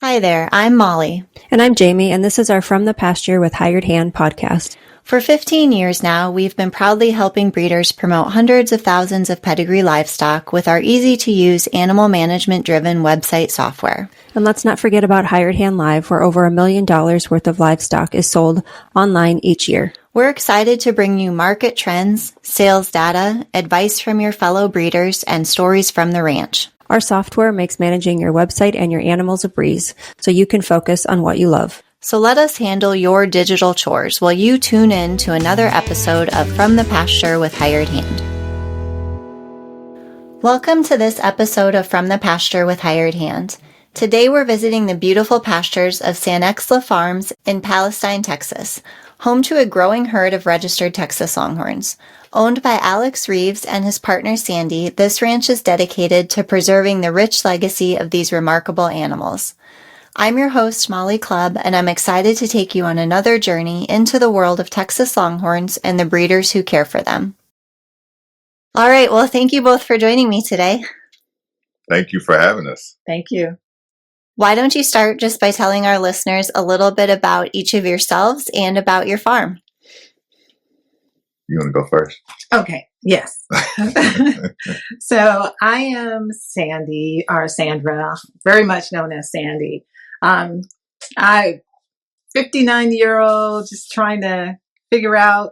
Hi there, I'm Molly. And I'm Jamie, and this is our From the Pasture with Hired Hand podcast. For 15 years now, we've been proudly helping breeders promote hundreds of thousands of pedigree livestock with our easy-to-use animal management-driven website software. And let's not forget about Hired Hand Live, where over $1 million worth of livestock is sold online each year. We're excited to bring you market trends, sales data, advice from your fellow breeders, and stories from the ranch. Our software makes managing your website and your animals a breeze, so you can focus on what you love. So let us handle your digital chores while you tune in to another episode of From the Pasture with Hired Hand. Welcome to this episode of From the Pasture with Hired Hand. Today we're visiting the beautiful pastures of SanXela Farms in Palestine, Texas, home to a growing herd of registered Texas Longhorns. Owned by Alex Reeves and his partner Sandi, this ranch is dedicated to preserving the rich legacy of these remarkable animals. I'm your host, Molly Clubb, and I'm excited to take you on another journey into the world of Texas Longhorns and the breeders who care for them. All right, well, thank you both for joining me today. Thank you for having us. Thank you. Why don't you start just by telling our listeners a little bit about each of yourselves and about your farm? You want to go first? Okay, yes. So I am Sandi, or Sandra, very much known as Sandi. I 59-year-old, just trying to figure out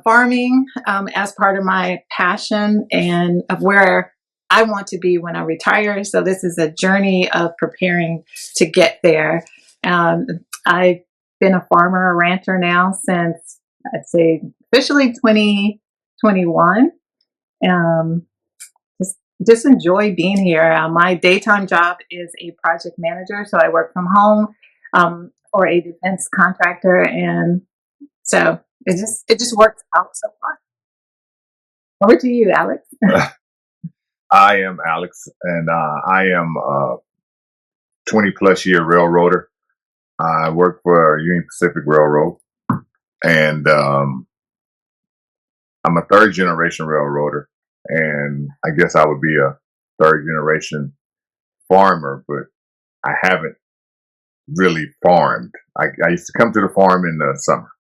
farming as part of my passion and of where I want to be when I retire. So this is a journey of preparing to get there. I've been a farmer, a rancher now since, I'd say, officially 2021. Just enjoy being here. My daytime job is a project manager, so I work from home for a defense contractor, and so it just works out so far. Over to you, Alex. I am Alex, and I am a 20-plus year railroader. I work for Union Pacific Railroad, and I'm a third-generation railroader, and I guess I would be a third-generation farmer, but I haven't really farmed. I used to come to the farm in the summer.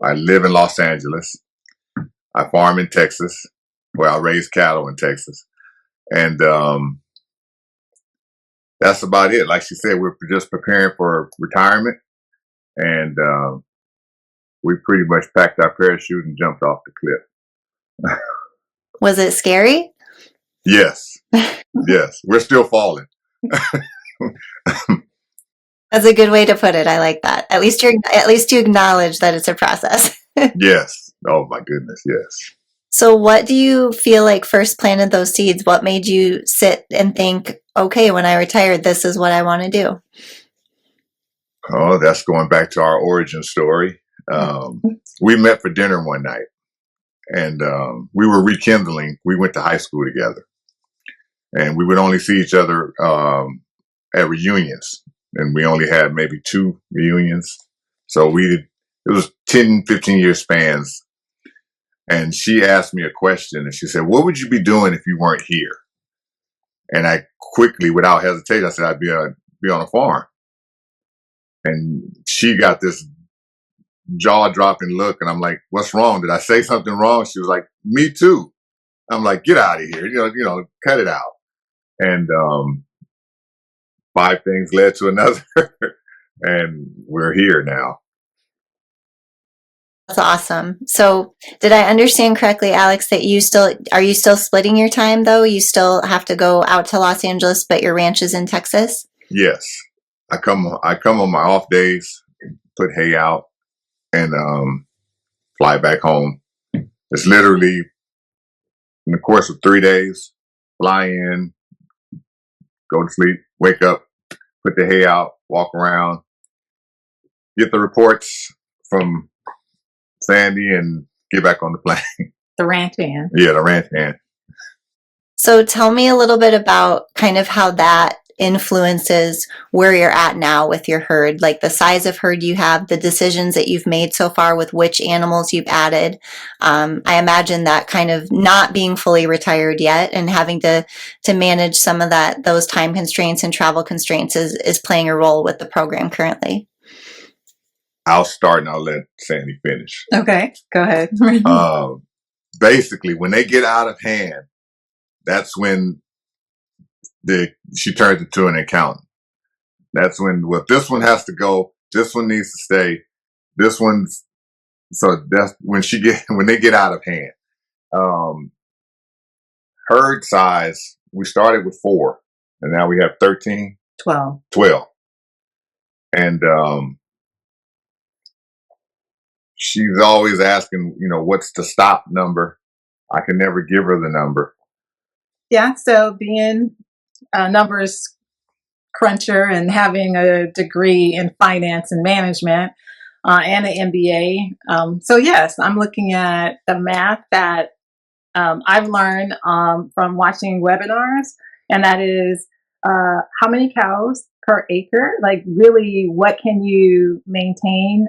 I live in Los Angeles. I farm in Texas, where I raise cattle in Texas. And that's about it. Like she said, we're just preparing for retirement, and we pretty much packed our parachute and jumped off the cliff. Was it scary? Yes. Yes. We're still falling. That's a good way to put it. I like that. At least you acknowledge that it's a process. Yes. Oh my goodness. Yes. So what do you feel like first planted those seeds? What made you sit and think, okay, when I retire, this is what I want to do? Oh, that's going back to our origin story. We met for dinner one night, and we were rekindling. We went to high school together, and we would only see each other at reunions, and we only had maybe 2 reunions. So it was 10, 15-year spans. And she asked me a question, and she said, "What would you be doing if you weren't here?" And I quickly, without hesitation, I said, "I'd be on a farm." And she got this jaw-dropping look, and I'm like, "What's wrong? Did I say something wrong?" She was like, "Me too." I'm like, "Get out of here! You know, cut it out." And 5 things led to another, and we're here now. That's awesome. So did I understand correctly, Alex, that are you still splitting your time though? You still have to go out to Los Angeles, but your ranch is in Texas? Yes. I come on my off days, put hay out, and fly back home. It's literally in the course of 3 days, fly in, go to sleep, wake up, put the hay out, walk around, get the reports from Sandi, and get back on the plane. The ranch hand. Yeah, the ranch hand. So tell me a little bit about kind of how that influences where you're at now with your herd, like the size of herd you have, the decisions that you've made so far with which animals you've added. I imagine that kind of not being fully retired yet and having to manage some of those time constraints and travel constraints is playing a role with the program currently. I'll start and I'll let Sandi finish. Okay, go ahead. Basically, when they get out of hand, that's when she turns into an accountant. That's when, well, this one has to go. This one needs to stay. This one's, so that's when when they get out of hand. Herd size, we started with 4 and now we have 13. 12. And, she's always asking, what's the stop number? I can never give her the number. Yeah, so being a numbers cruncher and having a degree in finance and management and an MBA. So yes, I'm looking at the math that I've learned from watching webinars, and that is how many cows per acre, like really what can you maintain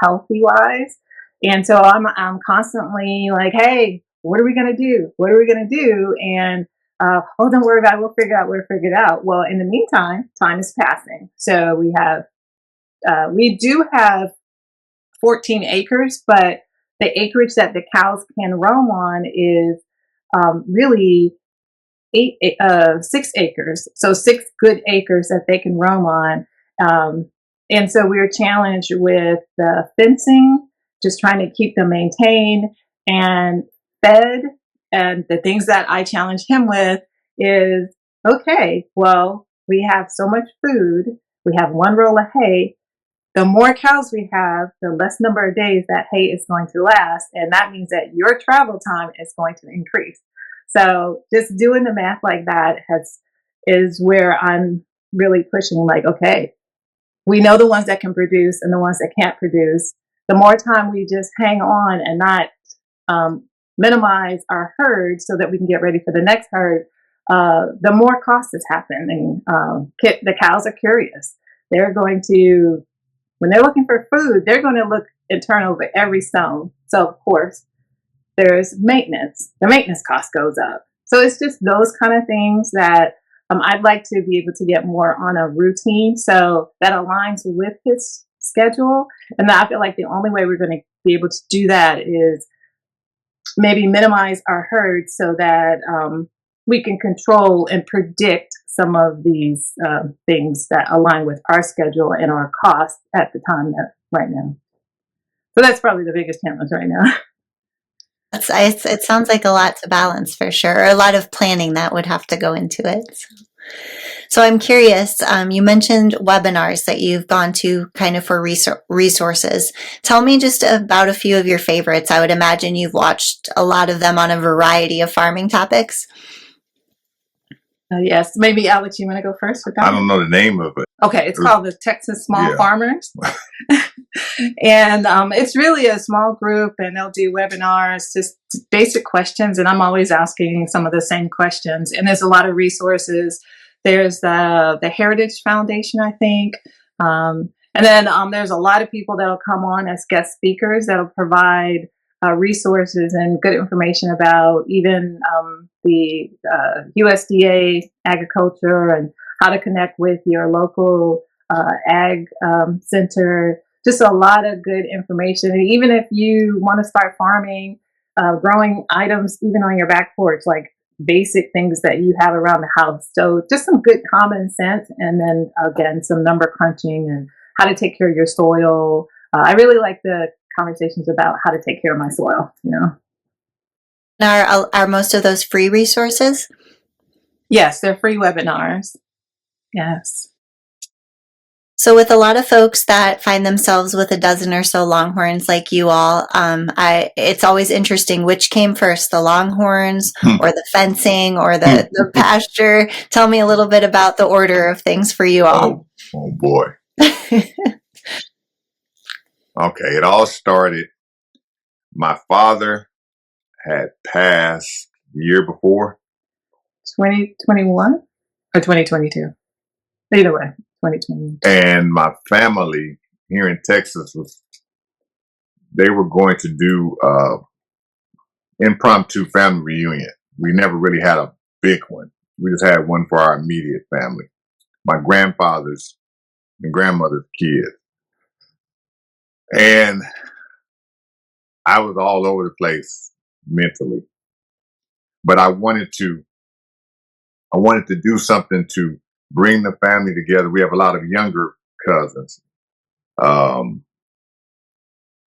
healthy wise. And so I'm constantly like, hey, what are we going to do? What are we going to do? And oh, don't worry about it. We'll figure it out. Well, in the meantime, time is passing. So we do have 14 acres, but the acreage that the cows can roam on is really 6 acres. So 6 good acres that they can roam on. And so we were challenged with the fencing, just trying to keep them maintained and fed. And the things that I challenge him with is, okay, well, we have so much food. We have 1 roll of hay. The more cows we have, the less number of days that hay is going to last. And that means that your travel time is going to increase. So just doing the math like that is where I'm really pushing, like, okay, we know the ones that can produce and the ones that can't produce. The more time we just hang on and not minimize our herd so that we can get ready for the next herd, the more cost is happening. The cows are curious. They're going to, when they're looking for food, they're going to look and turn over every stone. So, of course, there's maintenance. The maintenance cost goes up. So it's just those kind of things that I'd like to be able to get more on a routine. So that aligns with his schedule. And I feel like the only way we're going to be able to do that is maybe minimize our herd so that we can control and predict some of these things that align with our schedule and our cost at the time right now. So that's probably the biggest challenge right now. It sounds like a lot to balance for sure, or a lot of planning that would have to go into it. So I'm curious, you mentioned webinars that you've gone to kind of for resources. Tell me just about a few of your favorites. I would imagine you've watched a lot of them on a variety of farming topics. Yes, maybe Alex, you want to go first with that? I don't know the name of it. Okay, it's called the Texas Small Farmers. And it's really a small group, and they'll do webinars, just basic questions. And I'm always asking some of the same questions. And there's a lot of resources. There's the Heritage Foundation, I think. And then there's a lot of people that'll come on as guest speakers that'll provide resources and good information about even the USDA agriculture and how to connect with your local ag center. Just a lot of good information. And even if you want to start farming, growing items, even on your back porch, like basic things that you have around the house. So just some good common sense. And then again, some number crunching and how to take care of your soil. I really like the conversations about how to take care of my soil, Are most of those free resources? Yes, they're free webinars. Yes. So with a lot of folks that find themselves with a dozen or so Longhorns like you all, it's always interesting which came first, the Longhorns or the fencing or the pasture. Tell me a little bit about the order of things for you all. Oh boy. Okay, it all started, my father had passed the year before. 2021 or 2022? Either way, 2020. And my family here in Texas they were going to do impromptu family reunion. We never really had a big one. We just had one for our immediate family, my grandfather's and grandmother's kids. And I was all over the place mentally, but I wanted to do something to bring the family together. We have a lot of younger cousins,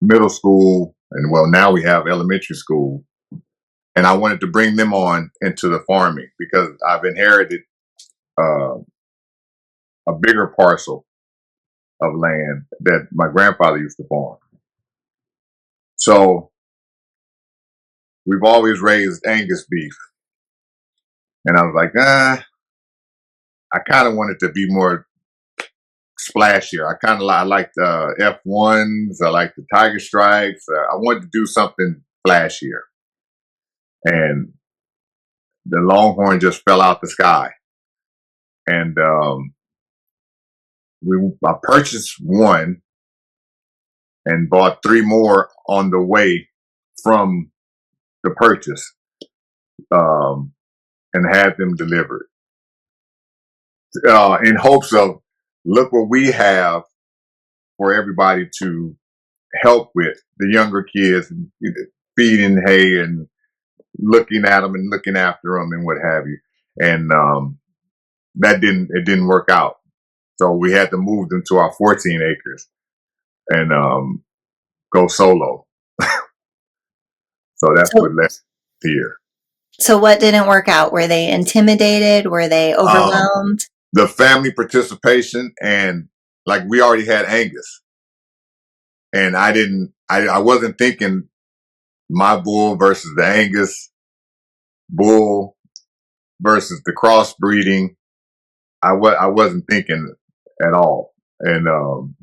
middle school, and well, now we have elementary school. And I wanted to bring them on into the farming because I've inherited a bigger parcel of land that my grandfather used to farm. So we've always raised Angus beef. And I was like, I kind of wanted to be more splashier. I liked F1s. I liked the Tiger Stripes. I wanted to do something flashier. And the Longhorn just fell out the sky. And I purchased one and bought 3 more on the way from the purchase, and had them delivered in hopes of, look what we have for everybody to help with, the younger kids, feeding hay and looking at them and looking after them and what have you. And it didn't work out. So we had to move them to our 14 acres and go solo. So that's what led here. So what didn't work out? Were they intimidated? Were they overwhelmed? The family participation, and like we already had Angus, and I wasn't thinking my bull versus the Angus bull versus the crossbreeding. I wasn't thinking at all, and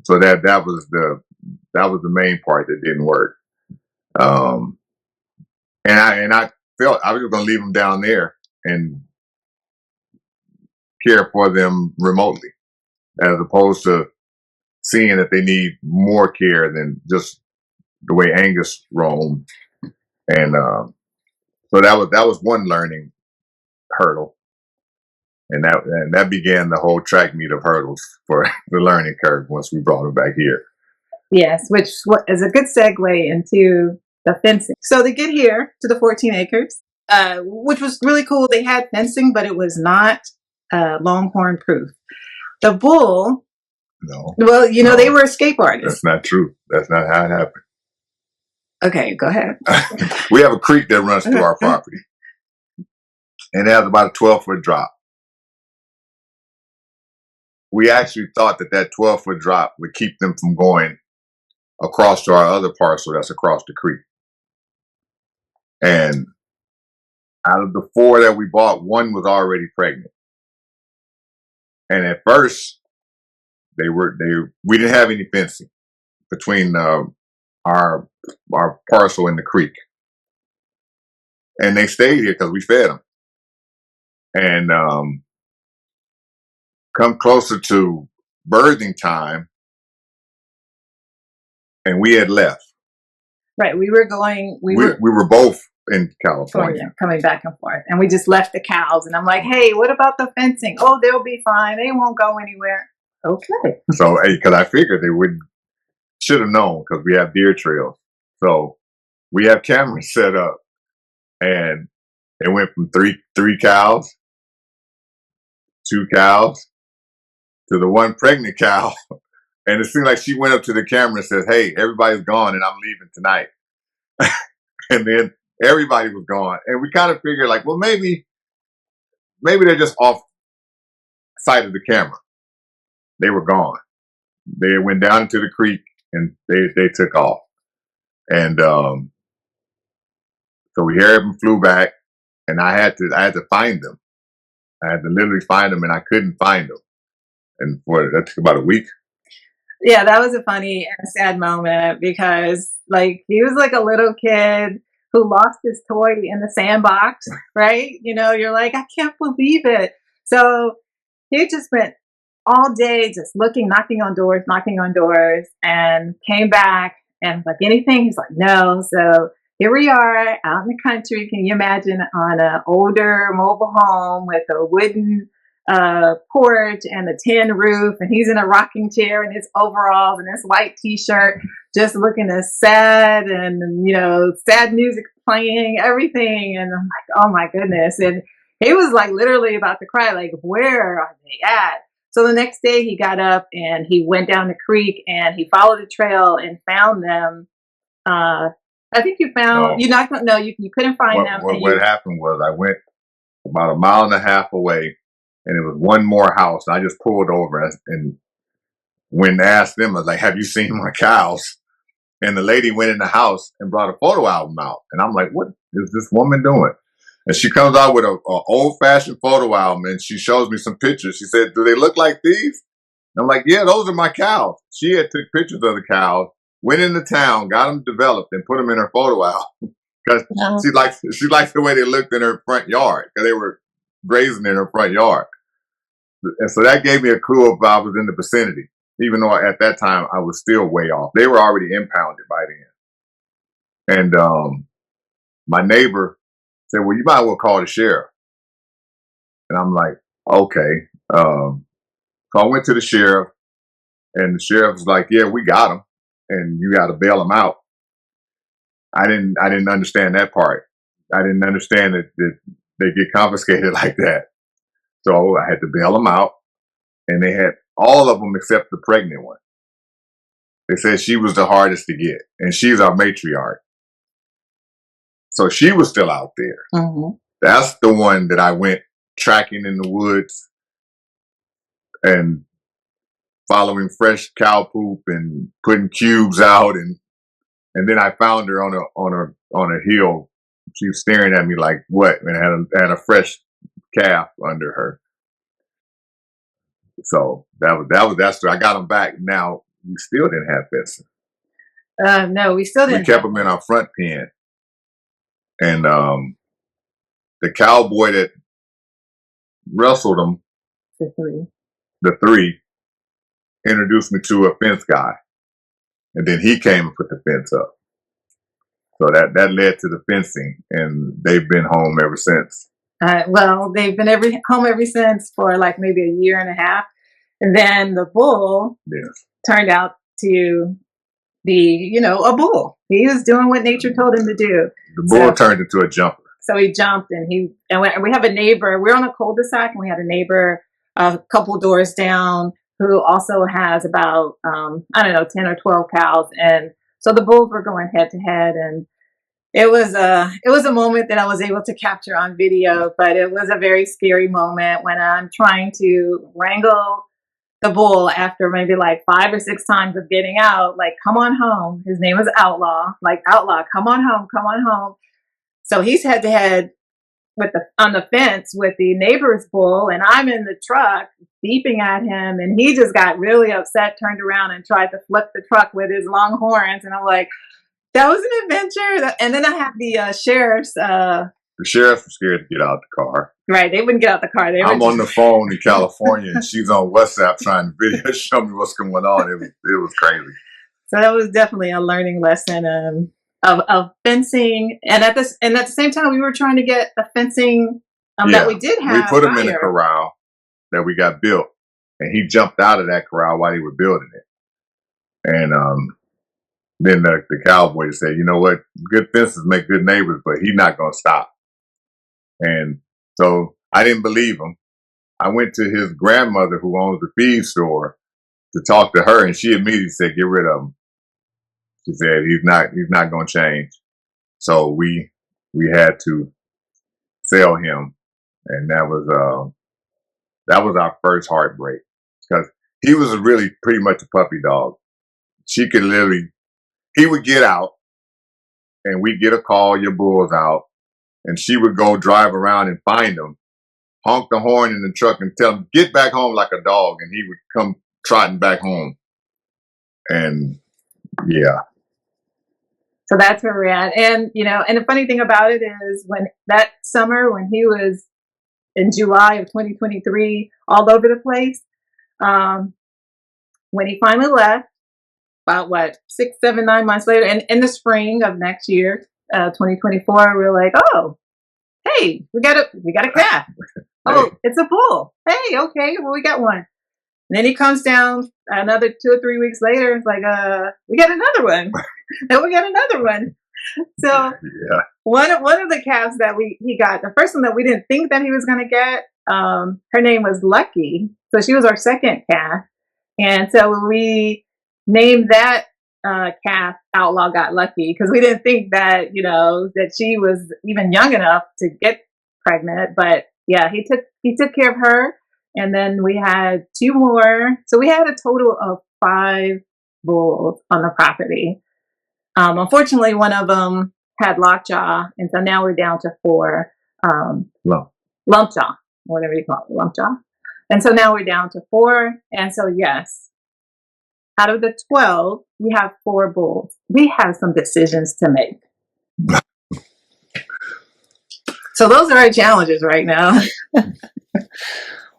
so that was the main part that didn't work. And I felt I was going to leave them down there and care for them remotely, as opposed to seeing that they need more care than just the way Angus roamed. And so that was one learning hurdle, and that began the whole track meet of hurdles for the learning curve once we brought them back here. Yes, which is a good segue into the fencing. So they get here to the 14 acres, which was really cool. They had fencing, but it was not Longhorn proof. The bull, no. Well, they were escape artists. That's not true. That's not how it happened. Okay, go ahead. We have a creek that runs through our property, and it has about a 12-foot drop. We actually thought that 12-foot drop would keep them from going across to our other parcel that's across the creek. And out of the 4 that we bought, 1 was already pregnant. And at first, we didn't have any fencing between our parcel and the creek. And they stayed here because we fed them. And come closer to birthing time, and we had left. Right, we were both in California, coming back and forth, and we just left the cows. And I'm like, hey, what about the fencing? Oh, they'll be fine. They won't go anywhere. Okay. So, because I figured they should have known, because we have deer trails. So we have cameras set up, and it went from three cows, 2 cows, to the 1 pregnant cow. And it seemed like she went up to the camera and said, hey, everybody's gone and I'm leaving tonight. And then everybody was gone. And we kind of figured, like, well, maybe they're just off sight of the camera. They were gone. They went down into the creek and they took off. And so we heard them, flew back, and I had to find them. I had to literally find them, and I couldn't find them. And that took about a week. Yeah, that was a funny and sad moment, because he was like a little kid who lost his toy in the sandbox, right? You're like, I can't believe it. So he just went all day just looking, knocking on doors, and came back and was like, anything? He's like, no. So here we are out in the country. Can you imagine, on an older mobile home with a wooden porch and a tin roof, and he's in a rocking chair in his overalls and his white t-shirt, just looking as sad, and sad music playing, everything. And I'm like, oh my goodness. And he was like literally about to cry, like, where are they at? So the next day he got up and he went down the creek and he followed the trail and found them. I think you found, you're not going to know, you couldn't find them. What happened was, I went about a mile and a half away, and it was one more house. And I just pulled over, and when I asked them, I was like, have you seen my cows? And the lady went in the house and brought a photo album out. And I'm like, what is this woman doing? And she comes out with a old-fashioned photo album, and she shows me some pictures. She said, do they look like these? And I'm like, yeah, those are my cows. She had took pictures of the cows, went into town, got them developed, and put them in her photo album. Because she liked the way they looked in her front yard, because they were grazing in her front yard. And so that gave me a clue if I was in the vicinity, even though at that time I was still way off. They were already impounded by then. And my neighbor said, well, you might as well call the sheriff. And I'm like, okay. So I went to the sheriff, and the sheriff was like, yeah, we got him, and you got to bail him out. I didn't understand that part. I didn't understand that they get confiscated like that. So I had to bail them out, and they had all of them except the pregnant one. They said she was the hardest to get, and she's our matriarch. So she was still out there. Mm-hmm. That's the one that I went tracking in the woods and following fresh cow poop and putting cubes out, and then I found her on a hill. She was staring at me like, what? And had a fresh calf under her. So that was that story. I got them back. Now we still didn't have fencing. No, we still didn't. We kept them in our front pen, and the cowboy that wrestled them, the three, introduced me to a fence guy, and then he came and put the fence up. So that led to the fencing, and they've been home ever since. Well, they've been home ever since for like maybe a year and a half. And then the bull turned out to be, a bull. He was doing what nature told him to do. The bull turned into a jumper. So he jumped, and we have a neighbor. We're on a cul-de-sac, and we had a neighbor a couple doors down who also has about, 10 or 12 cows. And so the bulls were going head to head, and it was a moment that I was able to capture on video, but it was a very scary moment when I'm trying to wrangle the bull after maybe like 5 or 6 times of getting out, like, come on home. His name is Outlaw, come on home. So he's head to head on the fence with the neighbor's bull, and I'm in the truck beeping at him, and he just got really upset, turned around and tried to flip the truck with his long horns. And I'm like, that was an adventure. And then I have the sheriffs. The sheriffs were scared to get out the car. Right. They wouldn't get out the car. I'm on the phone in California, and she's on WhatsApp trying to video show me what's going on. It was crazy. So that was definitely a learning lesson of fencing. And at the same time, we were trying to get the fencing that we did have. We put him in a corral that we got built, and he jumped out of that corral while they were building it. And then the cowboy said, you know what, good fences make good neighbors, but he's not going to stop. And so I didn't believe him. I went to his grandmother, who owns the feed store, to talk to her, and she immediately said, get rid of him. She said, he's not going to change. So we had to sell him. And that was our first heartbreak, because he was really pretty much a puppy dog. She could he would get out, and we'd get a call, your bull's out, and she would go drive around and find him, honk the horn in the truck and tell him, get back home like a dog, and he would come trotting back home. And yeah. So that's where we're at. And, and the funny thing about it is, when that summer, when he was in July of 2023, all over the place, When he finally left, about 6, 7, 9 months later, and in the spring of next year, 2024, we were like, oh, hey, we got a calf. Oh, it's a bull. Hey, okay, well, we got one. And then he comes down another 2 or 3 weeks later. It's like, we got another one. Then we got another one. So Yeah. one of the calves that he got, the first one that we didn't think that he was going to get, her name was Lucky. So she was our second calf. And so we named that calf Outlaw Got Lucky, because we didn't think that, that she was even young enough to get pregnant. But yeah, he took care of her. And then we had 2 more. So we had a total of 5 bulls on the property. Unfortunately, one of them had lockjaw, and so now we're down to 4 lumpjaw, whatever you call it, lumpjaw. And so now we're down to 4. And so, yes, out of the 12, we have 4 bulls. We have some decisions to make. So those are our challenges right now.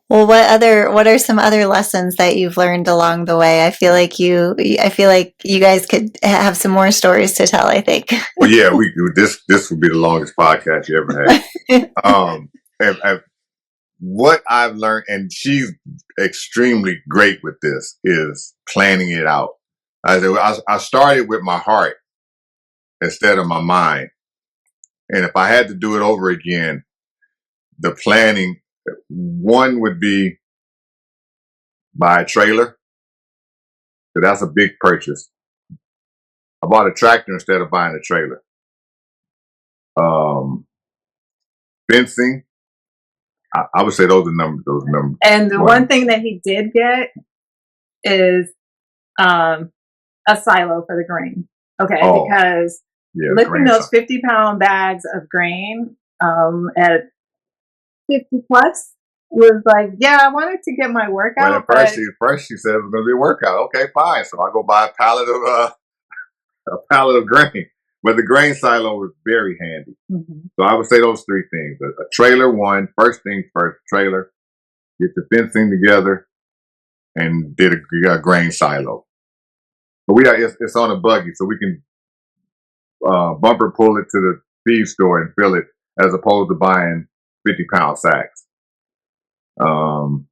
Well, what are some other lessons that you've learned along the way? I feel like you guys could have some more stories to tell, I think. Well, yeah, this would be the longest podcast you ever had. What I've learned, and she's extremely great with this, is planning it out. I started with my heart instead of my mind. And if I had to do it over again, the planning, one would be buy a trailer. So that's a big purchase. I bought a tractor instead of buying a trailer. Fencing. I would say those are numbers. And the one thing that he did get is a silo for the grain. Okay, because lifting those 50-pound bags of grain at 50 plus was like, yeah, I wanted to get my workout. Well, at first she said it was going to be a workout. Okay, fine. So I go buy a pallet of grain. But the grain silo was very handy. Mm-hmm. So I would say those 3 things. A trailer, first thing first, trailer, get the fencing together, and did a grain silo. But it's on a buggy, so we can bumper pull it to the feed store and fill it, as opposed to buying 50-pound sacks. And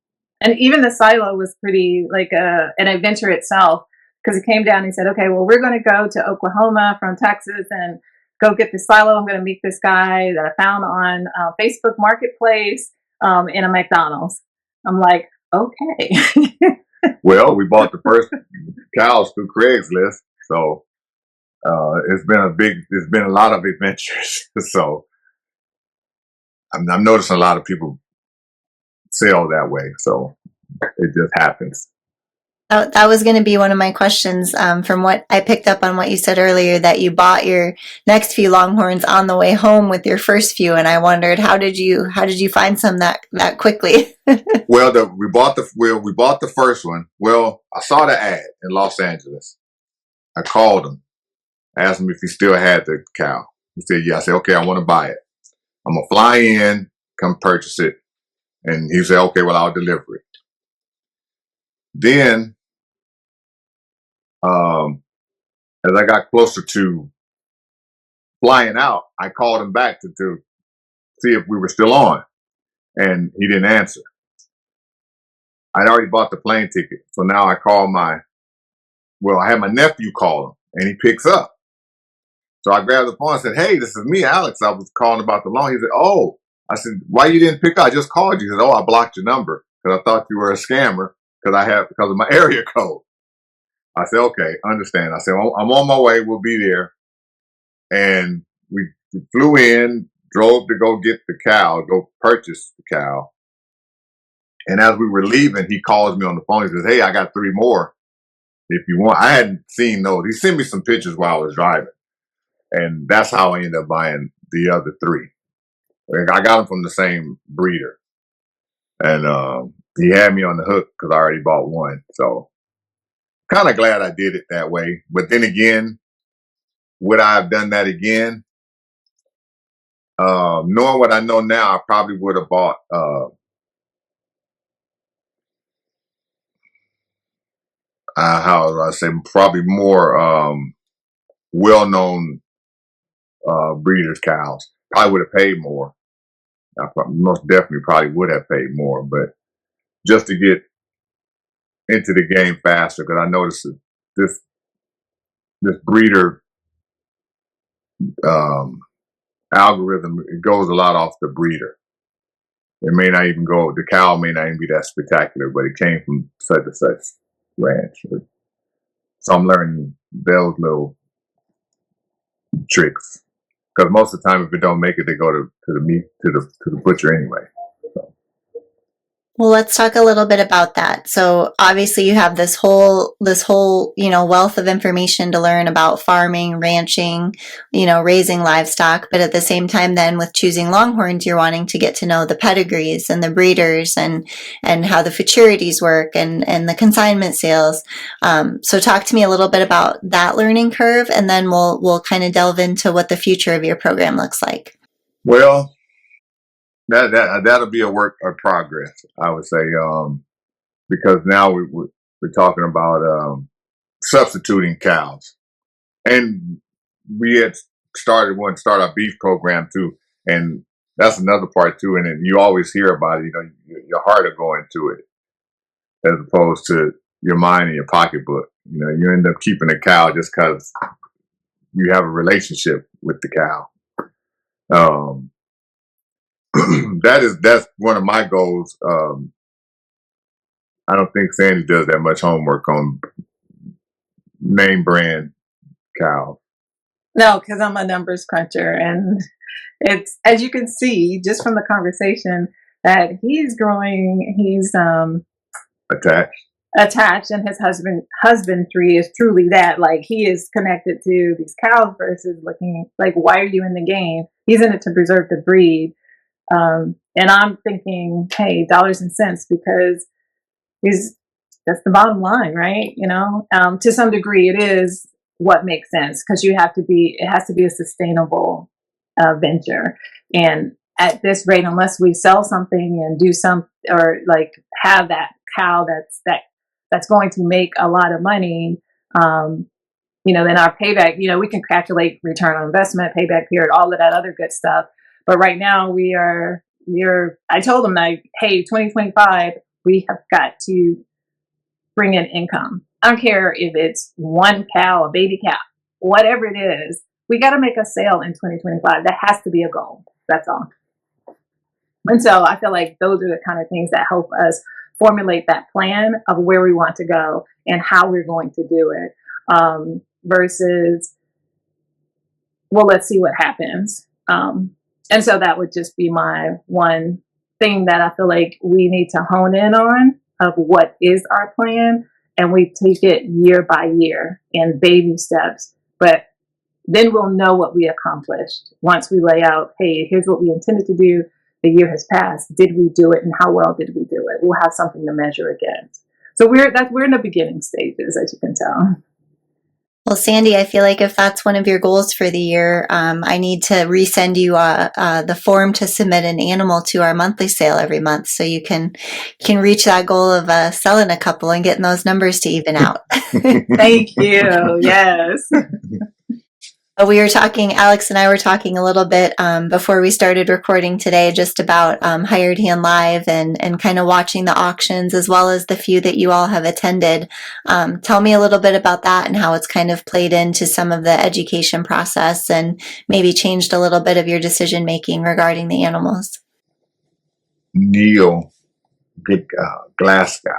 even the silo was pretty like an adventure itself, because he came down and he said, okay, well, we're going to go to Oklahoma from Texas and go get this silo. I'm going to meet this guy that I found on Facebook Marketplace in a McDonald's. I'm like, okay. Well, we bought the first cows through Craigslist. So it's been a lot of adventures. So I'm noticing a lot of people sell that way. So it just happens. That was going to be one of my questions. From what I picked up on what you said earlier, that you bought your next few Longhorns on the way home with your first few, and I wondered how did you find some that quickly? Well, we bought the first one. Well, I saw the ad in Los Angeles. I called him, asked him if he still had the cow. He said, yeah. I said, okay, I want to buy it. I'm gonna fly in, come purchase it, and he said, okay, well, I'll deliver it. Then, as I got closer to flying out, I called him back to see if we were still on, and he didn't answer. I'd already bought the plane ticket, so now I had my nephew call him, and he picks up. So I grabbed the phone and said, hey, this is me, Alex. I was calling about the loan. He said, oh. I said, why you didn't pick up? I just called you. He said, oh, I blocked your number because I thought you were a scammer because of my area code. I said, okay, understand. I said, well, I'm on my way. We'll be there. And we flew in, drove to go get the cow, go purchase the cow. And as we were leaving, he calls me on the phone. He says, hey, I got 3 more if you want. I hadn't seen those. He sent me some pictures while I was driving. And that's how I ended up buying the other 3. I got them from the same breeder. And he had me on the hook because I already bought one. So kind of glad I did it that way. But then again, would I have done that again? Knowing what I know now, I probably would have bought how I say, probably more well-known breeders' cows. I would have paid more. I most definitely probably would have paid more, but just to get into the game faster, because I noticed that this breeder um, algorithm, it goes a lot off the breeder. It may not even go. The cow may not even be that spectacular, but it came from such and such ranch. So I'm learning those little tricks. Because most of the time, if it don't make it, they go to the meat to the butcher anyway. So. Well, let's talk a little bit about that. So obviously you have this whole, wealth of information to learn about farming, ranching, raising livestock. But at the same time, then with choosing Longhorns, you're wanting to get to know the pedigrees and the breeders and how the futurities work and the consignment sales. So talk to me a little bit about that learning curve, and then we'll kind of delve into what the future of your program looks like. Well, that'll be a work of progress, I would say, because now we're talking about substituting cows, and we had wanted to start our beef program too, and that's another part too. And you always hear about it. Your heart will go into it as opposed to your mind and your pocketbook. You end up keeping a cow just because you have a relationship with the cow. That's one of my goals. I don't think Sandi does that much homework on name brand cows. No, because I'm a numbers cruncher, and it's, as you can see just from the conversation, that he's growing. He's attached, and his husbandry is truly that. Like, he is connected to these cows versus looking like, why are you in the game? He's in it to preserve the breed. And I'm thinking, hey, dollars and cents, because that's the bottom line, right? To some degree, it is what makes sense, because it has to be a sustainable venture. And at this rate, unless we sell something and do some, or like have that cow that's going to make a lot of money, then our payback, we can calculate return on investment, payback period, all of that other good stuff. But right now I told them, like, hey, 2025, we have got to bring in income. I don't care if it's one cow, a baby cow, whatever it is, we got to make a sale in 2025. That has to be a goal. That's all. And so I feel like those are the kind of things that help us formulate that plan of where we want to go and how we're going to do it, versus, well, let's see what happens. And so that would just be my one thing that I feel like we need to hone in on, of what is our plan, and we take it year by year in baby steps. But then we'll know what we accomplished once we lay out, hey, here's what we intended to do. The year has passed. Did we do it, and how well did we do it? We'll have something to measure against. So we're in the beginning stages, as you can tell. Well, Sandi, I feel like if that's one of your goals for the year, I need to resend you the form to submit an animal to our monthly sale every month, so you can reach that goal of selling a couple and getting those numbers to even out. Thank you. Yes. Alex and I were talking a little bit before we started recording today, just about Hired Hand Live and kind of watching the auctions, as well as the few that you all have attended. Tell me a little bit about that and how it's kind of played into some of the education process and maybe changed a little bit of your decision making regarding the animals. Neil Glasgow.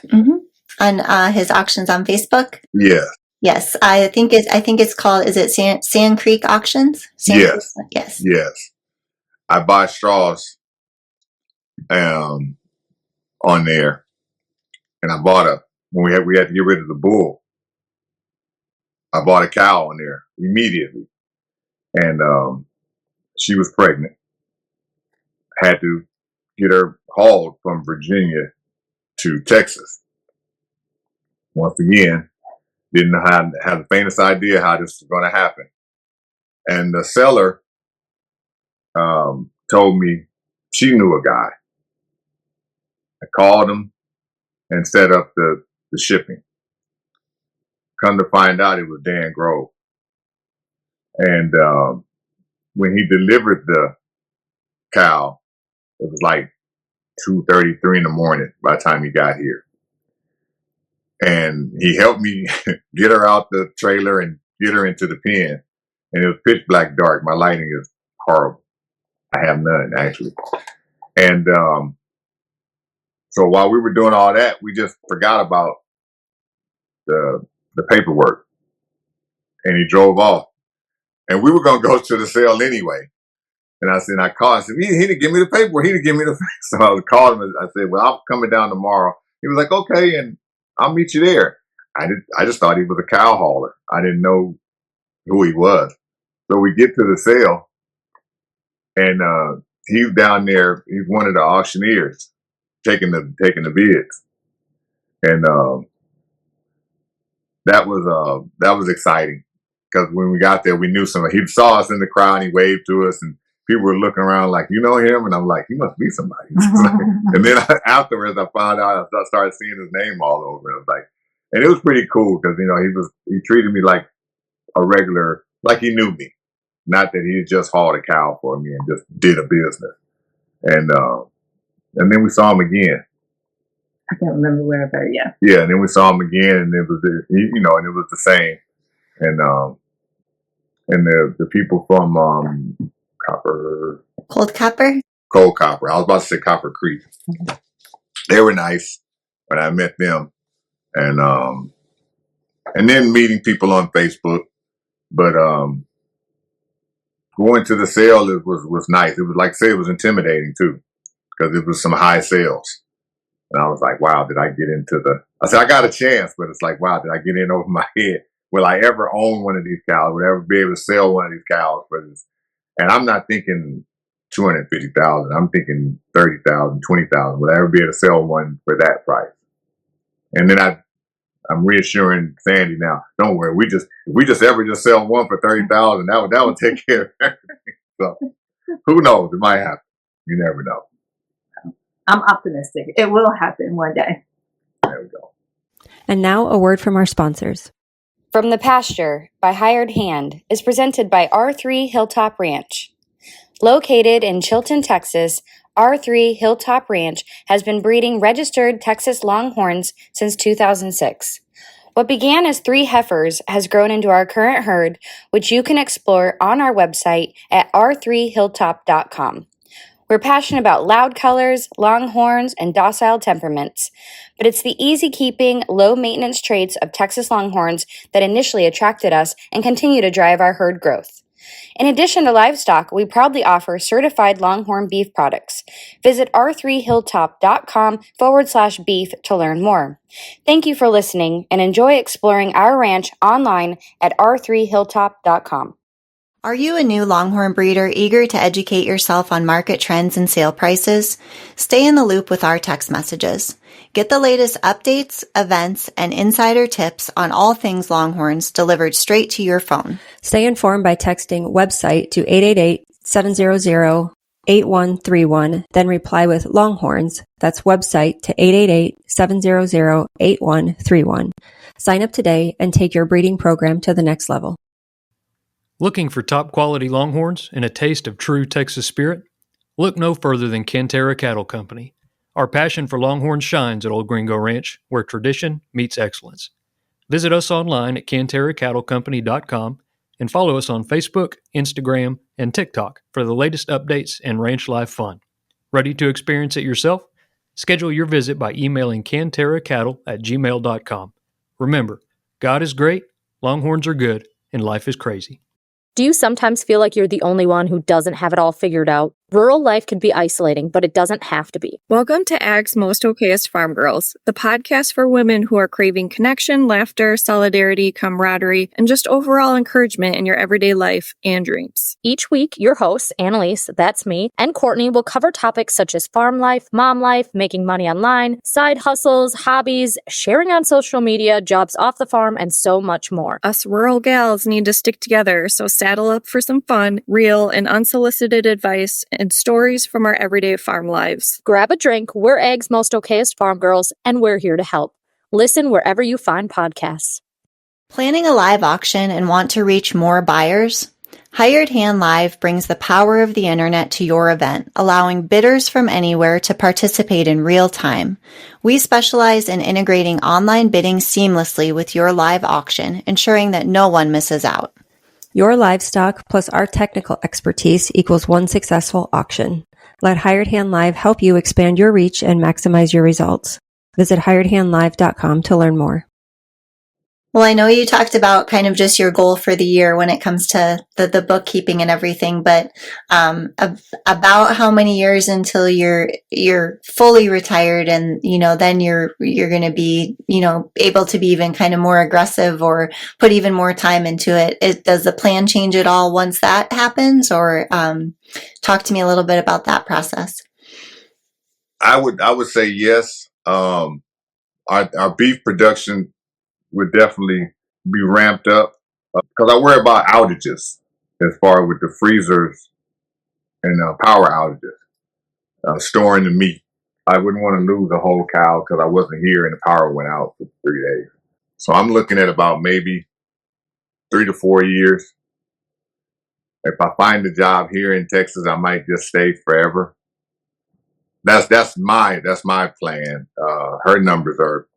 Mm-hmm. On his auctions on Facebook? Yeah. Yes, I think it's called. Is it Sand Creek Auctions? Yes. Creek? Yes. Yes. I buy straws on there, and I bought when we had to get rid of the bull. I bought a cow on there immediately, and she was pregnant. Had to get her hauled from Virginia to Texas. Once again, didn't have the faintest idea how this was going to happen. And the seller told me she knew a guy. I called him and set up the shipping. come to find out it was Dan Grove. And when he delivered the cow, it was like 2:33 in the morning by the time he got here. And he helped me get her out the trailer and get her into the pen. And it was pitch black dark. My lighting is horrible. I have none, actually. And so while we were doing all that, we just forgot about the paperwork. And he drove off. And we were going to go to the sale anyway. And I called. I said, he didn't give me the paperwork. He didn't give me the. So I called him. I said, well, I'm coming down tomorrow. He was like, okay, and I'll meet you there. I just thought he was a cow hauler. I didn't know who he was. So we get to the sale, and he's down there. He's one of the auctioneers taking the bids, and that was exciting because when we got there, we knew somebody. He saw us in the crowd. And he waved to us, and people were looking around like, you know him? And I'm like, he must be somebody. And then afterwards, I found out, I started seeing his name all over. And I was like, and it was pretty cool because, he treated me like a regular, like he knew me. Not that he had just hauled a cow for me and just did a business. And then we saw him again. I can't remember where, but yeah. Yeah, and then we saw him again, and it was, and it was the same. And the people from Cold Copper? Cold Copper. I was about to say Copper Creek. They were nice when I met them. And then meeting people on Facebook. But going to the sale was nice. It was like say it was intimidating too. Because it was some high sales. And I was like, wow, did I get into I said I got a chance, but it's like, wow, did I get in over my head? Will I ever own one of these cows? Will I ever be able to sell one of these cows for this? And I'm not thinking 250,000. I'm thinking 30,000, 20,000. Will I ever be able to sell one for that price? And then I'm reassuring Sandi now. Don't worry. If we just ever sell one for 30,000, that would take care of everything. So who knows? It might happen. You never know. I'm optimistic. It will happen one day. There we go. And now a word from our sponsors. From the Pasture by Hired Hand is presented by R3 Hilltop Ranch. Located in Chilton, Texas, R3 Hilltop Ranch has been breeding registered Texas Longhorns since 2006. What began as 3 heifers has grown into our current herd, which you can explore on our website at r3hilltop.com. We're passionate about loud colors, longhorns, and docile temperaments, but it's the easy-keeping, low-maintenance traits of Texas Longhorns that initially attracted us and continue to drive our herd growth. In addition to livestock, we proudly offer certified Longhorn beef products. Visit r3hilltop.com/beef to learn more. Thank you for listening and enjoy exploring our ranch online at r3hilltop.com. Are you a new Longhorn breeder eager to educate yourself on market trends and sale prices? Stay in the loop with our text messages. Get the latest updates, events, and insider tips on all things Longhorns delivered straight to your phone. Stay informed by texting website to 888-700-8131, then reply with Longhorns. That's website to 888-700-8131. Sign up today and take your breeding program to the next level. Looking for top-quality Longhorns and a taste of true Texas spirit? Look no further than Cantera Cattle Company. Our passion for Longhorns shines at Old Gringo Ranch, where tradition meets excellence. Visit us online at CanteraCattleCompany.com and follow us on Facebook, Instagram, and TikTok for the latest updates and ranch life fun. Ready to experience it yourself? Schedule your visit by emailing CanteraCattle@gmail.com. Remember, God is great, Longhorns are good, and life is crazy. Do you sometimes feel like you're the only one who doesn't have it all figured out? Rural life can be isolating, but it doesn't have to be. Welcome to Ag's Most Okayest Farm Girls, the podcast for women who are craving connection, laughter, solidarity, camaraderie, and just overall encouragement in your everyday life and dreams. Each week, your hosts, Annalise, that's me, and Courtney will cover topics such as farm life, mom life, making money online, side hustles, hobbies, sharing on social media, jobs off the farm, and so much more. Us rural gals need to stick together, so saddle up for some fun, real, and unsolicited advice and stories from our everyday farm lives. Grab a drink, we're Ag's Most Okayest Farm Girls, and we're here to help. Listen wherever you find podcasts. Planning a live auction and want to reach more buyers? Hired Hand Live brings the power of the internet to your event, allowing bidders from anywhere to participate in real time. We specialize in integrating online bidding seamlessly with your live auction, ensuring that no one misses out. Your livestock plus our technical expertise equals one successful auction. Let Hired Hand Live help you expand your reach and maximize your results. Visit hiredhandlive.com to learn more. Well, I know you talked about kind of just your goal for the year when it comes to the bookkeeping and everything, but about how many years until you're fully retired, and then you're going to be able to be even kind of more aggressive or put even more time into it. Does the plan change at all once that happens, or talk to me a little bit about that process? I would say yes. Our beef production would definitely be ramped up because I worry about outages as far with the freezers and power outages, storing the meat. I wouldn't want to lose a whole cow because I wasn't here and the power went out for 3 days. So I'm looking at about maybe 3 to 4 years. If I find a job here in Texas, I might just stay forever. That's my plan. Her numbers are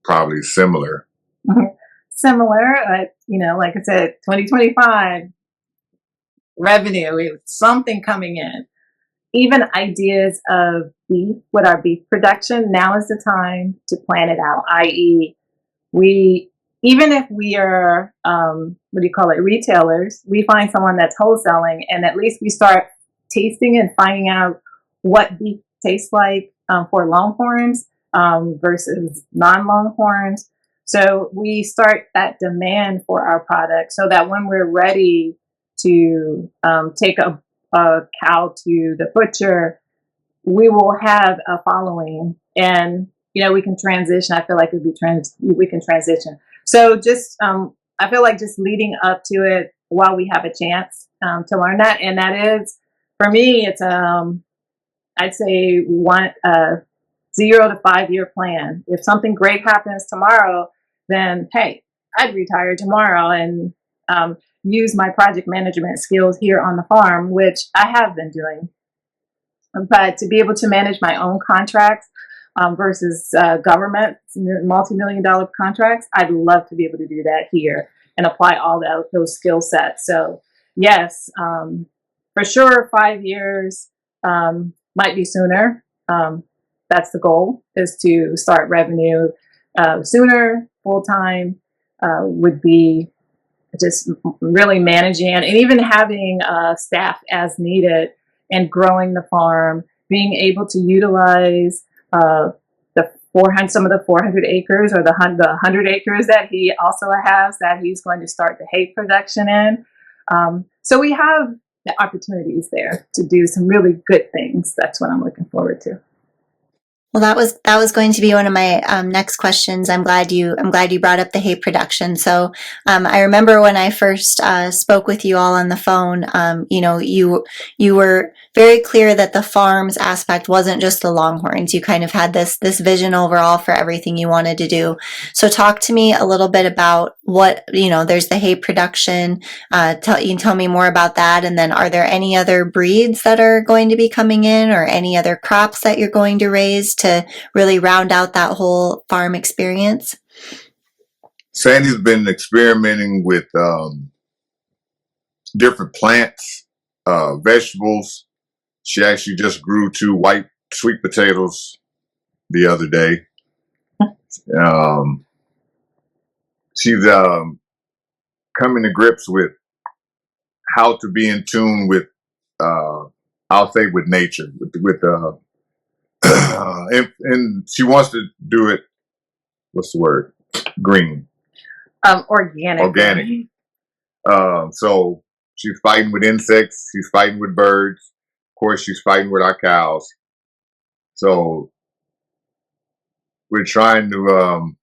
probably similar. Similar, like I said, 2025 revenue, something coming in. Even ideas of beef, with our beef production, now is the time to plan it out, i.e., even if we are, retailers, we find someone that's wholesaling, and at least we start tasting and finding out what beef tastes like for Longhorns versus non-Longhorns. So we start that demand for our product so that when we're ready to take a cow to the butcher, we will have a following, and we can transition. I feel like we can transition. So just I feel like just leading up to it while we have a chance to learn that, and that is for me, it's I'd say 0 to 5 year plan. If something great happens tomorrow, then hey, I'd retire tomorrow and use my project management skills here on the farm, which I have been doing. But to be able to manage my own contracts versus government multi-million-dollar contracts, I'd love to be able to do that here and apply all those skill sets. So yes, for sure, 5 years, might be sooner. That's the goal, is to start revenue sooner. Full time would be just really managing and even having staff as needed and growing the farm, being able to utilize some of the 400 acres or the 100 acres that he also has that he's going to start the hay production in. So we have the opportunities there to do some really good things. That's what I'm looking forward to. Well, that was going to be one of my next questions. I'm glad you brought up the hay production. So I remember when I first spoke with you all on the phone, you were very clear that the farms aspect wasn't just the Longhorns. You kind of had this vision overall for everything you wanted to do. So talk to me a little bit about what, there's the hay production. You can tell me more about that. And then are there any other breeds that are going to be coming in, or any other crops that you're going to raise to really round out that whole farm experience? Sandy's been experimenting with different plants, vegetables. She actually just grew 2 white sweet potatoes the other day. She's coming to grips with how to be in tune with, I'll say, with nature, and she wants to do it. What's the word? Green. Organic. So she's fighting with insects. She's fighting with birds. Of course, she's fighting with our cows. So we're trying to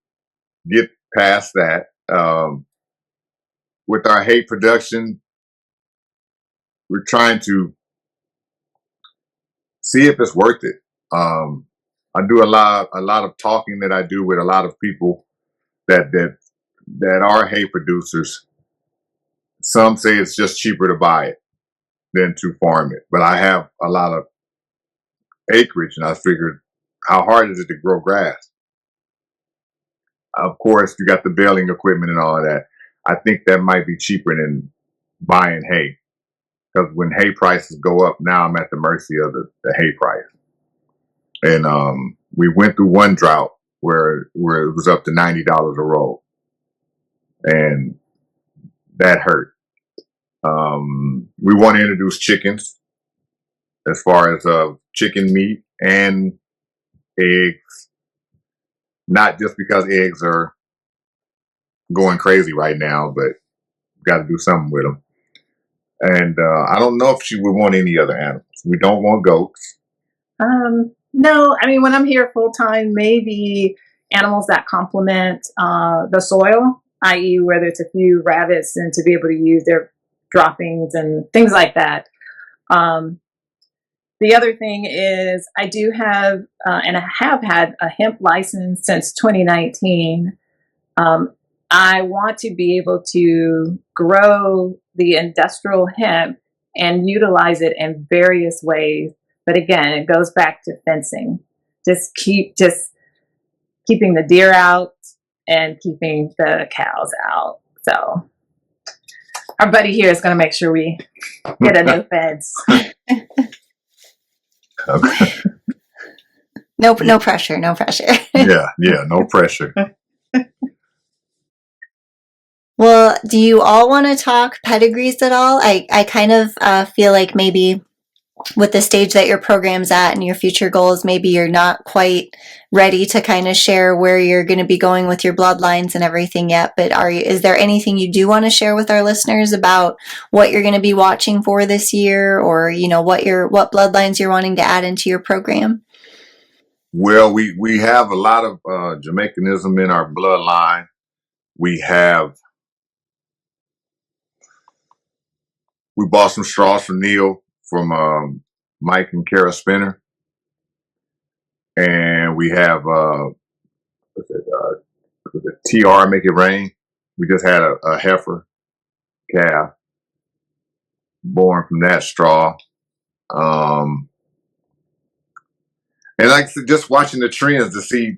get past that. With our hay production, we're trying to see if it's worth it. I do a lot of talking that I do with a lot of people that that are hay producers, some say it's just cheaper to buy it than to farm it. But I have a lot of acreage, and I figured, how hard is it to grow grass? Of course, you got the baling equipment and all of that. I think that might be cheaper than buying hay, because when hay prices go up, now I'm at the mercy of the hay price. And we went through one drought where it was up to $90 a roll, and that hurt. We want to introduce chickens, as far as chicken meat and eggs, not just because eggs are going crazy right now, but got to do something with them. And I don't know if she would want any other animals. We don't want goats. No, I mean, when I'm here full time, maybe animals that complement the soil, i.e., whether it's a few rabbits and to be able to use their droppings and things like that. The other thing is I do have, and I have had a hemp license since 2019. I want to be able to grow the industrial hemp and utilize it in various ways. But again, it goes back to fencing. Just keeping the deer out and keeping the cows out. So our buddy here is going to make sure we get a new fence. Okay. No pressure, no pressure. Yeah, no pressure. Well, do you all want to talk pedigrees at all? I kind of feel like maybe with the stage that your program's at and your future goals, maybe you're not quite ready to kind of share where you're going to be going with your bloodlines and everything yet. But is there anything you do want to share with our listeners about what you're going to be watching for this year, or what bloodlines you're wanting to add into your program? Well, we have a lot of Jamaicanism in our bloodline. We bought some straws from Neil, from Mike and Kara Spinner, and we have the TR Make It Rain. We just had a heifer calf born from that straw. And like just watching the trends to see,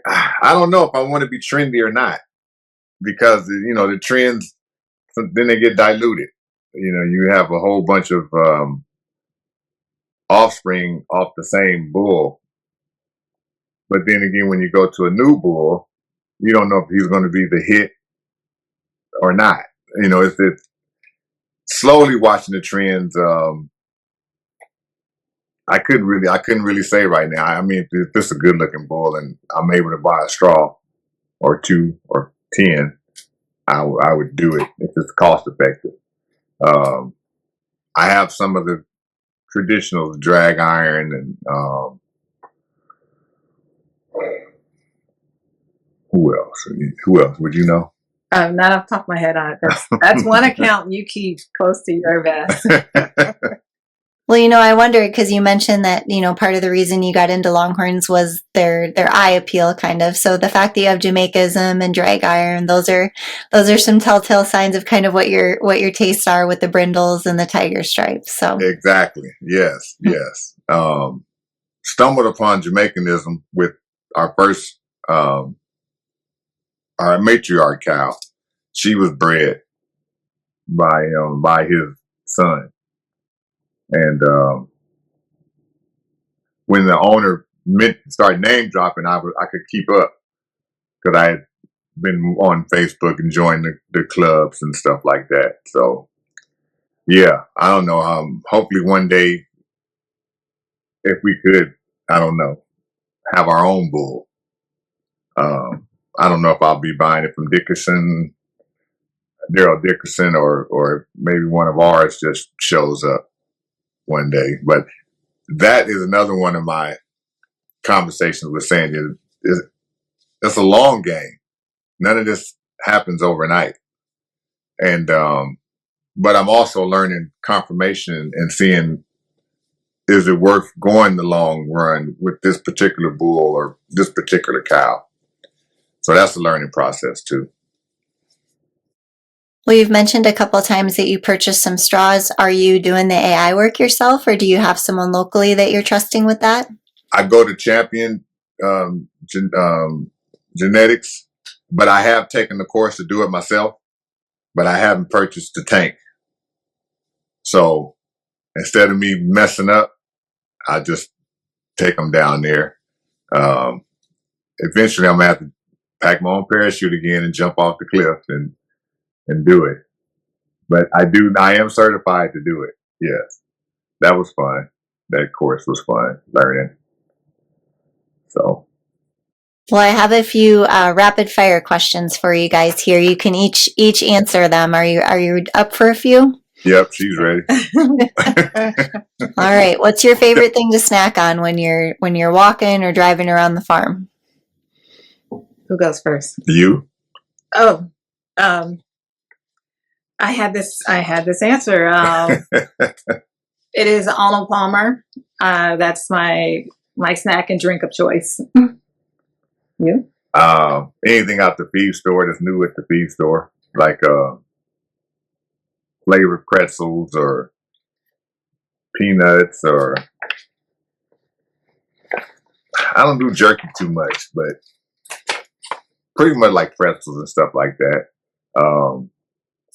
I don't know if I want to be trendy or not, because the trends, then they get diluted. You have a whole bunch of offspring off the same bull, but then again, when you go to a new bull, you don't know if he's going to be the hit or not. It's slowly watching the trends. I couldn't really say right now. I mean, if it's a good looking bull and I'm able to buy a straw or 2 or 10, I would do it if it's cost effective. I have some of the traditional drag iron and who else would you know? Not off the top of my head. That's one account you keep close to your vest. Well, I wondered, because you mentioned that, part of the reason you got into Longhorns was their eye appeal, kind of. So the fact that you have Jamaicanism and drag iron, those are some telltale signs of kind of what your tastes are with the brindles and the tiger stripes. So exactly, yes. Stumbled upon Jamaicanism with our first our matriarch cow. She was bred by his son. And when the owner started name dropping, I could keep up, because I had been on Facebook and joined the clubs and stuff like that. So yeah, I don't know. Hopefully one day, if we could, I don't know, have our own bull. I don't know if I'll be buying it from Daryl Dickerson, or maybe one of ours just shows up one day. But that is another one of my conversations with Sandi. It's a long game. None of this happens overnight. And but I'm also learning confirmation and seeing, is it worth going the long run with this particular bull or this particular cow? So that's a learning process too. Well, you've mentioned a couple of times that you purchased some straws. Are you doing the AI work yourself, or do you have someone locally that you're trusting with that? I go to Champion Genetics, but I have taken the course to do it myself, but I haven't purchased the tank. So instead of me messing up, I just take them down there. Eventually I'm going to have to pack my own parachute again and jump off the cliff and do it. But I am certified to do it. Yes. That was fun. That course was fun learning. So. Well, I have a few rapid fire questions for you guys here. You can each answer them. Are you up for a few? Yep, she's ready. All right. What's your favorite thing to snack on when you're walking or driving around the farm? Who goes first? You. Oh, I had this answer. It is Arnold Palmer. That's my snack and drink of choice. You? Anything out the feed store that's new at the feed store, like flavored pretzels or peanuts, or I don't do jerky too much, but pretty much like pretzels and stuff like that.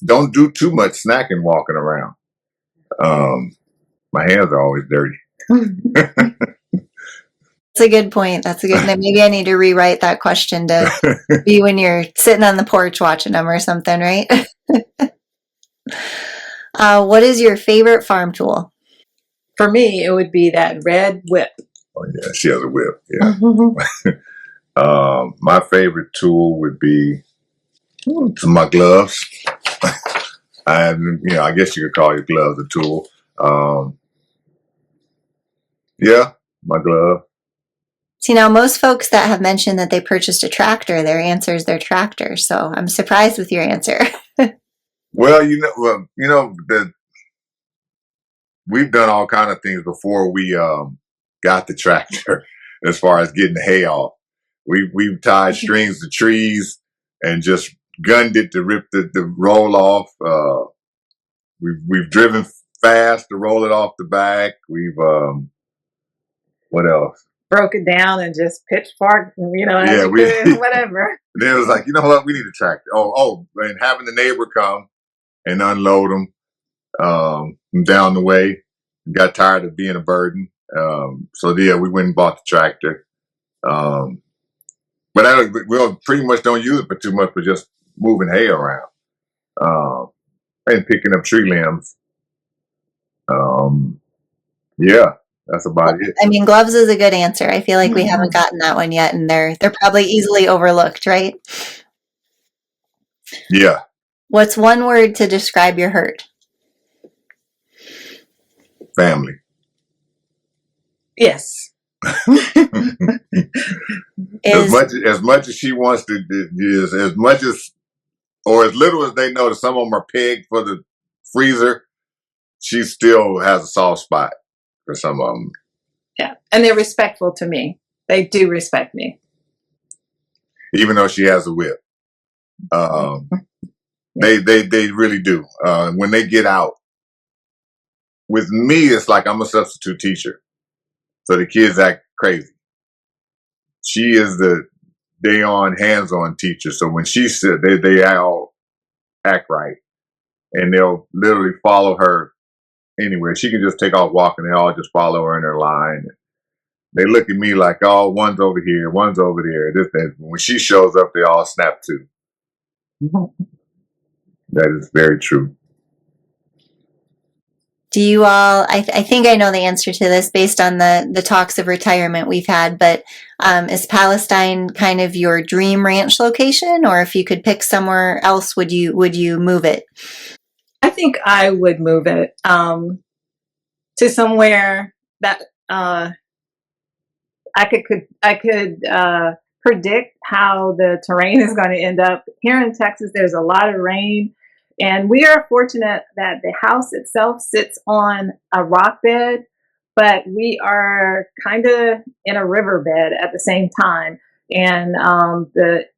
Don't do too much snacking walking around. My hands are always dirty. That's a good point. Maybe I need to rewrite that question to be when you're sitting on the porch watching them or something, right? What is your favorite farm tool? For me, it would be that red whip. Oh yeah, she has a whip. Yeah. My favorite tool would be my gloves. I guess you could call your gloves a tool. Yeah, my glove. See, now most folks that have mentioned that they purchased a tractor, their answer is their tractor. So I'm surprised with your answer. Well, we've done all kind of things before we got the tractor. As far as getting the hay off, we've tied strings to trees and just gunned it to rip the roll off. We've driven fast to roll it off the back. We've what else? Broke it down and just pitchfork, whatever. Then it was like, you know what? We need a tractor. And having the neighbor come and unload them down the way. Got tired of being a burden. We went and bought the tractor. But we pretty much don't use it for too much, for just moving hay around and picking up tree limbs. Yeah, that's about it. I mean, gloves is a good answer. I feel like we haven't gotten that one yet, and they're probably easily overlooked, right? Yeah. What's one word to describe your herd? Family. Yes. As much as she wants to, as much as, or as little as they know that some of them are pegged for the freezer, she still has a soft spot for some of them. Yeah, and they're respectful to me. They do respect me, even though she has a whip. They really do. When they get out, with me, it's like I'm a substitute teacher, so the kids act crazy. She is the day-on, hands-on teacher, so when she said they all act right, and they'll literally follow her anywhere. She can just take off walking; they all just follow her in her line. They look at me like, "Oh, one's over here, one's over there." That. When she shows up, they all snap too. That is very true. Do you all, I think I know the answer to this based on the talks of retirement we've had, but is Palestine kind of your dream ranch location? Or if you could pick somewhere else, would you move it? I think I would move it to somewhere that I could predict how the terrain is going to end up. Here in Texas, there's a lot of rain. And we are fortunate that the house itself sits on a rock bed, but we are kind of in a riverbed at the same time. And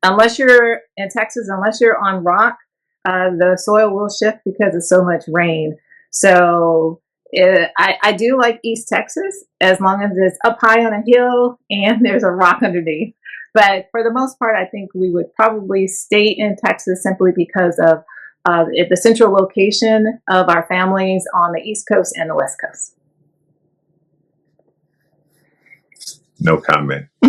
unless you're in Texas, unless you're on rock, the soil will shift because of so much rain. So I do like East Texas as long as it's up high on a hill and there's a rock underneath. But for the most part, I think we would probably stay in Texas simply because of the central location of our families on the East Coast and the West Coast. No comment. Do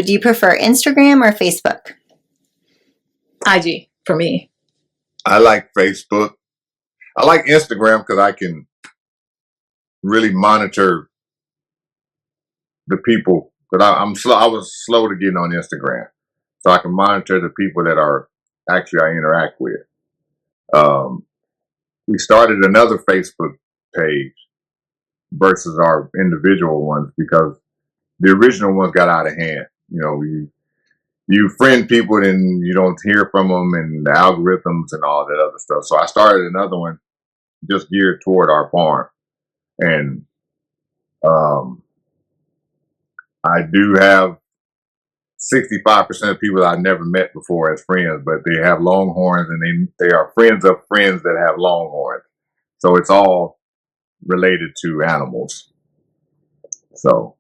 you prefer Instagram or Facebook? IG for me. I like Facebook. I like Instagram because I can really monitor the people. But I'm slow. I was slow to get on Instagram, so I can monitor the people that are actually I interact with. We started another Facebook page versus our individual ones because the original ones got out of hand. You friend people and you don't hear from them and the algorithms and all that other stuff. So I started another one just geared toward our farm. And I do have 65% of people that I've never met before as friends, but they have Longhorns and they are friends of friends that have Longhorns. So it's all related to animals. So,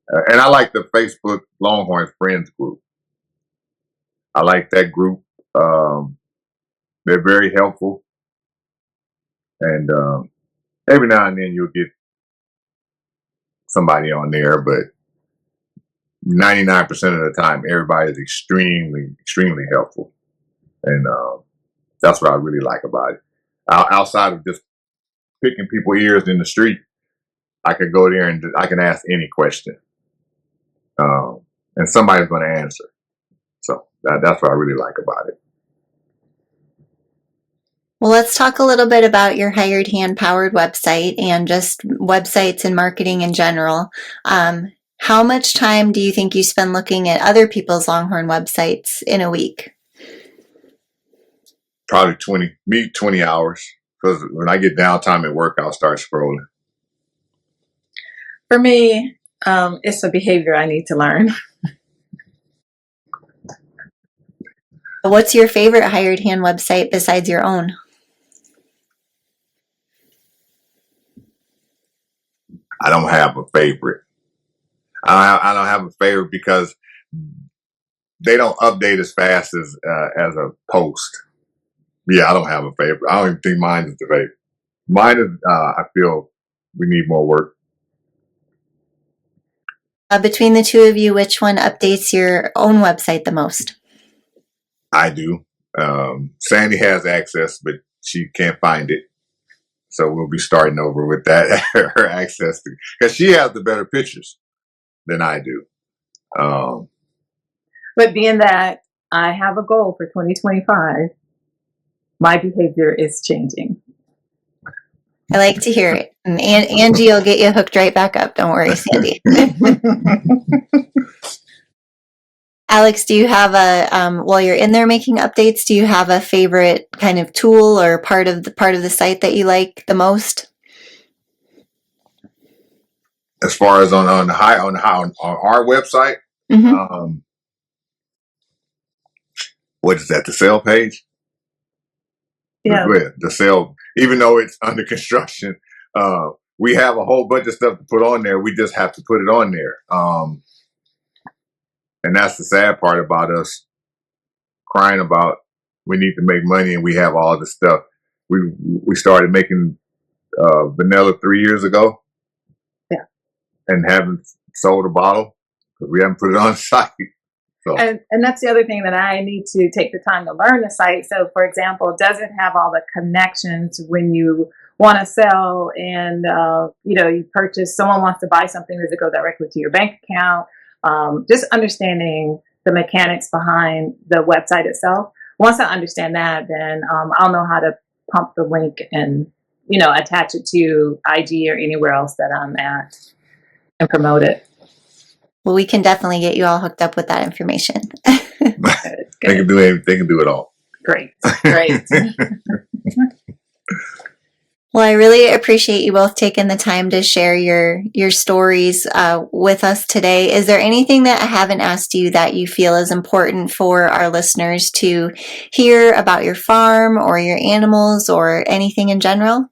and I like the Facebook Longhorns Friends group. I like that group. They're very helpful. And every now and then you'll get somebody on there, but 99% of the time, everybody is extremely, extremely helpful. And that's what I really like about it. Outside of just picking people's ears in the street, I could go there and I can ask any question. And somebody's going to answer. So that's what I really like about it. Well, let's talk a little bit about your hired hand powered website and just websites and marketing in general. How much time do you think you spend looking at other people's Longhorn websites in a week? Probably 20 hours. Because when I get downtime at work, I'll start scrolling. For me, it's a behavior I need to learn. What's your favorite hired hand website besides your own? I don't have a favorite. I don't have a favorite because they don't update as fast as a post. Yeah, I don't have a favorite. I don't even think mine is the favorite. Mine is, I feel we need more work. Between the two of you, which one updates your own website the most? I do. Sandi has access, but she can't find it. So we'll be starting over with that, her access to, because she has the better pictures than I do. But being that I have a goal for 2025, my behavior is changing. I like to hear it. And Angie will get you hooked right back up. Don't worry, Sandi. Alex, do you have while you're in there making updates, do you have a favorite kind of tool or part of the site that you like the most? As far as on our website, Mm-hmm. What is that? The sale page? Yeah. The sale, even though it's under construction, we have a whole bunch of stuff to put on there. We just have to put it on there. And that's the sad part about us crying about we need to make money and we have all this stuff. We started making vanilla 3 years ago. Yeah. And haven't sold a bottle because we haven't put it on the site. So. And that's the other thing that I need to take the time to learn the site. So, for example, does it have all the connections when you want to sell and, you purchase, someone wants to buy something, does it go directly to your bank account? Just understanding the mechanics behind the website itself. Once I understand that, then I'll know how to pump the link and, attach it to IG or anywhere else that I'm at and promote it. Well, we can definitely get you all hooked up with that information. Good. They can do it all. Great. Well, I really appreciate you both taking the time to share your stories with us today. Is there anything that I haven't asked you that you feel is important for our listeners to hear about your farm or your animals or anything in general?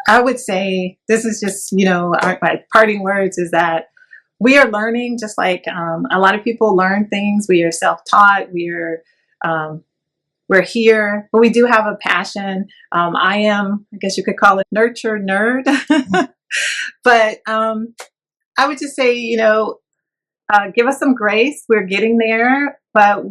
I would say this is just, my parting words is that we are learning just like a lot of people learn things. We are self-taught. We're here, but we do have a passion. I am, I guess you could call it nurture nerd. But I would just say, give us some grace. We're getting there, but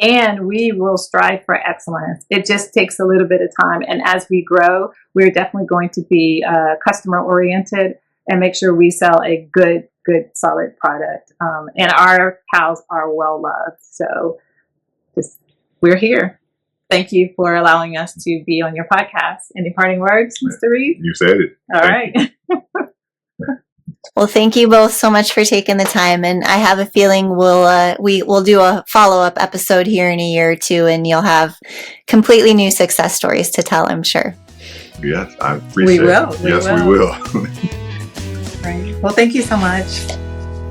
and we will strive for excellence. It just takes a little bit of time. And as we grow, we're definitely going to be customer oriented and make sure we sell a good, solid product. And our cows are well loved. So we're here. Thank you for allowing us to be on your podcast. Any parting words, Mr. Reeves? You said it. All right. Well, thank you both so much for taking the time, and I have a feeling we'll do a follow-up episode here in a year or two, and you'll have completely new success stories to tell, I'm sure. Yes, I appreciate it. We will. Right. Well, thank you so much.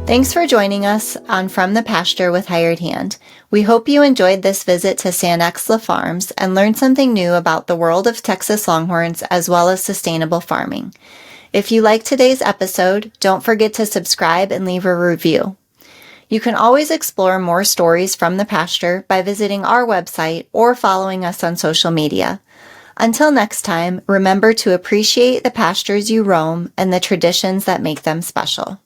Thanks for joining us on From the Pasture with Hired Hand. We hope you enjoyed this visit to SanXela Farms and learned something new about the world of Texas Longhorns as well as sustainable farming. If you liked today's episode, don't forget to subscribe and leave a review. You can always explore more stories from the pasture by visiting our website or following us on social media. Until next time, remember to appreciate the pastures you roam and the traditions that make them special.